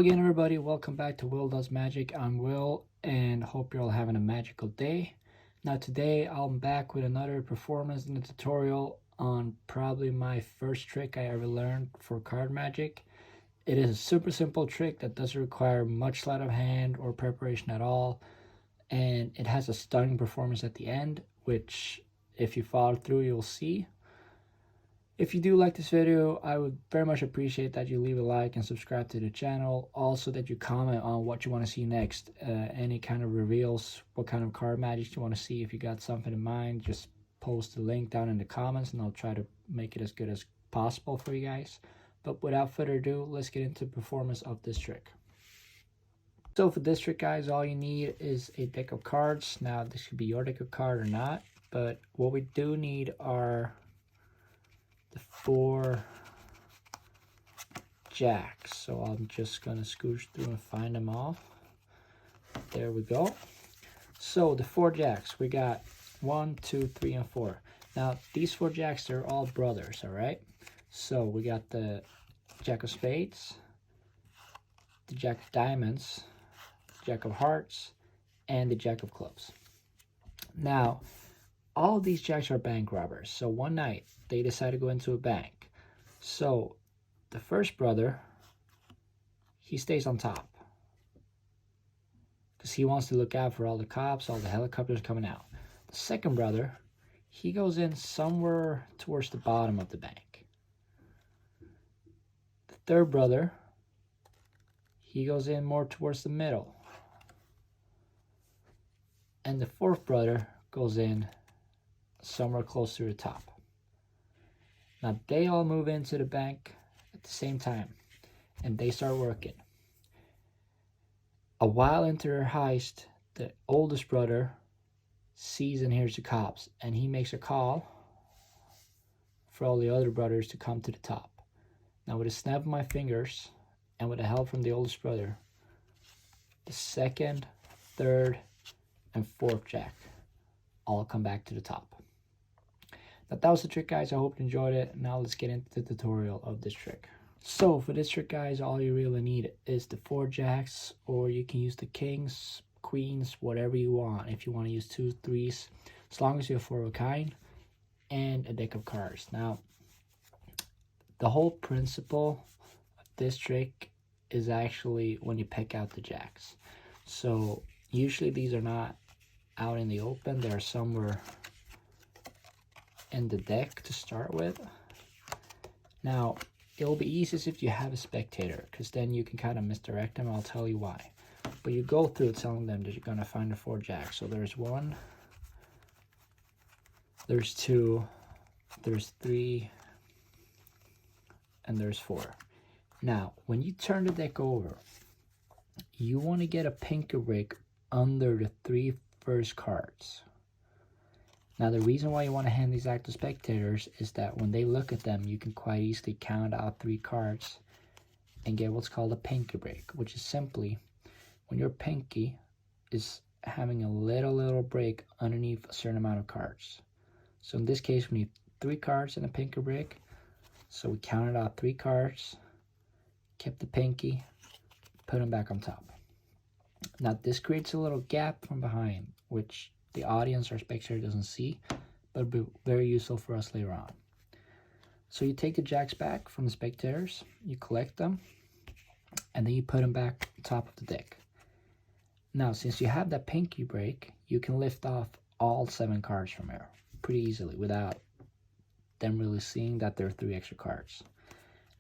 again, everybody, welcome back to Will Does Magic. I'm Will and hope you're all having a magical day. Now today I'm back with another performance in the tutorial on probably my first trick I ever learned for card magic. It is a super simple trick that doesn't require much sleight of hand or preparation at all, and it has a stunning performance at the end, which if you follow through you'll see. If you do like this video, I would very much appreciate that you leave a like and subscribe to the channel. Also that you comment on what you want to see next, any kind of reveals, what kind of card magic you want to see. If you got something in mind, just post the link down in the comments and I'll try to make it as good as possible for you guys. But without further ado, let's get into the performance of this trick. So for this trick, guys, all you need is a deck of cards. Now this could be your deck of cards or not, but what we do need are the 4 jacks. So I'm just gonna scooch through and find them all. There we go. So the 4 jacks, we got 1, 2, 3, and 4. Now these 4 jacks, they're all brothers, all right? So we got the Jack of Spades, the Jack of Diamonds, Jack of Hearts, and the Jack of Clubs. Now all of these jacks are bank robbers. So one night they decide to go into a bank. So the first brother, he stays on top because he wants to look out for all the cops, all the helicopters coming out. The second brother, he goes in somewhere towards the bottom of the bank. The third brother, he goes in more towards the middle. And the fourth brother goes in somewhere close to the top. Now they all move into the bank at the same time and they start working. A while into their heist, the oldest brother sees and hears the cops and he makes a call for all the other brothers to come to the top. Now with a snap of my fingers and with the help from the oldest brother, the second, third, and fourth jack all come back to the top. But that was the trick, guys. I hope you enjoyed it. Now let's get into the tutorial of this trick. So for this trick, guys, all you really need is the 4 jacks, or you can use the kings, queens, whatever you want. If you want to use 2, 3s, as long as you have 4 of a kind, and a deck of cards. Now, the whole principle of this trick is actually when you pick out the jacks. So usually these are not out in the open. They're somewhere in the deck to start with. Now it'll be easiest if you have a spectator, because then you can kind of misdirect them. I'll tell you why. But you go through telling them that you're going to find the 4 jacks. So there's 1, there's 2, there's 3, and there's 4. Now when you turn the deck over, you want to get a pinky break under the 3 first cards. Now the reason why you want to hand these out to spectators is that when they look at them, you can quite easily count out 3 cards and get what's called a pinky break, which is simply when your pinky is having a little break underneath a certain amount of cards. So in this case, we need 3 cards and a pinky break. So we counted out 3 cards, kept the pinky, put them back on top. Now this creates a little gap from behind, which the audience or spectator doesn't see, but it'll be very useful for us later on. So you take the jacks back from the spectators, you collect them, and then you put them back on top of the deck. Now since you have that pinky break, you can lift off all 7 cards from here pretty easily without them really seeing that there are 3 extra cards.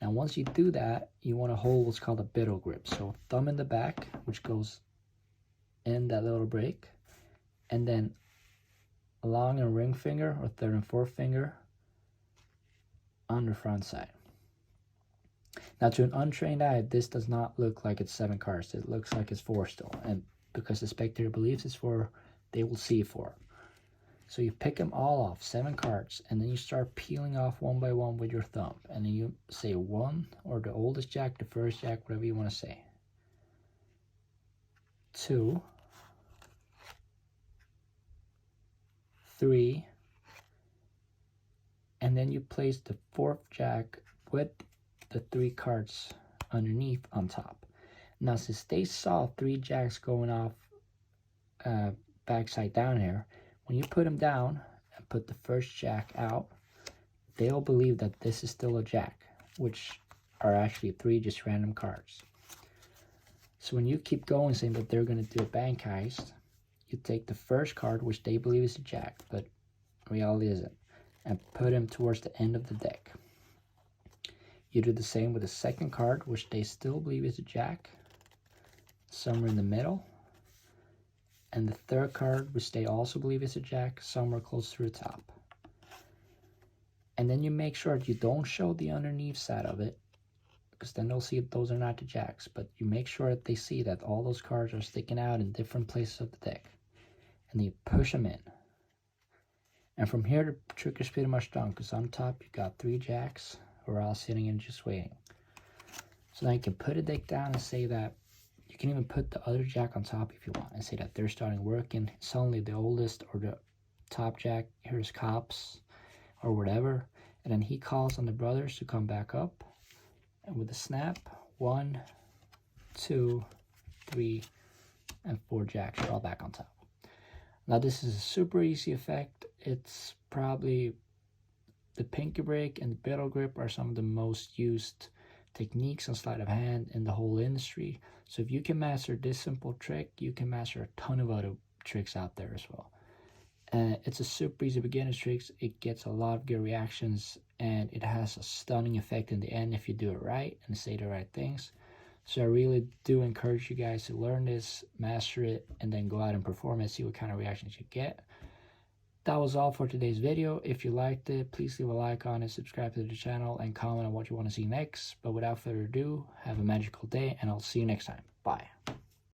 Now once you do that, you want to hold what's called a biddle grip. So thumb in the back, which goes in that little break, and then along a ring finger or 3rd and 4th finger on the front side. Now to an untrained eye, this does not look like it's 7 cards. It looks like it's 4 still, and because the spectator believes it's 4, they will see 4. So you pick them all off, 7 cards, and then you start peeling off one by one with your thumb, and then you say 1, or the oldest jack, the first jack, whatever you want to say. 2, 3, and then you place the 4th jack with the 3 cards underneath on top. Now, since they saw 3 jacks going off backside down here, when you put them down and put the first jack out, they'll believe that this is still a jack, which are actually 3 just random cards. So when you keep going saying that they're going to do a bank heist, you take the first card, which they believe is a jack, but reality isn't, and put him towards the end of the deck. You do the same with the second card, which they still believe is a jack, somewhere in the middle. And the third card, which they also believe is a jack, somewhere close to the top. And then you make sure that you don't show the underneath side of it, because then they'll see those are not the jacks. But you make sure that they see that all those cards are sticking out in different places of the deck. And you push them in. And from here, the trick is pretty much done, because on top you got 3 jacks who are all sitting and just waiting. So now you can put a deck down and say that you can even put the other jack on top if you want, and say that they're starting working. Suddenly the oldest or the top jack here's cops or whatever, and then he calls on the brothers to come back up, and with a snap, 1, 2, 3, and 4 jacks are all back on top. Now this is a super easy effect. It's probably the pinky break and the biddle grip are some of the most used techniques on sleight of hand in the whole industry. So if you can master this simple trick, you can master a ton of other tricks out there as well. It's a super easy beginner's trick. It gets a lot of good reactions, and it has a stunning effect in the end if you do it right and say the right things. So I really do encourage you guys to learn this, master it, and then go out and perform it, see what kind of reactions you get. That was all for today's video. If you liked it, please leave a like on it, subscribe to the channel, and comment on what you want to see next. But without further ado, have a magical day, and I'll see you next time.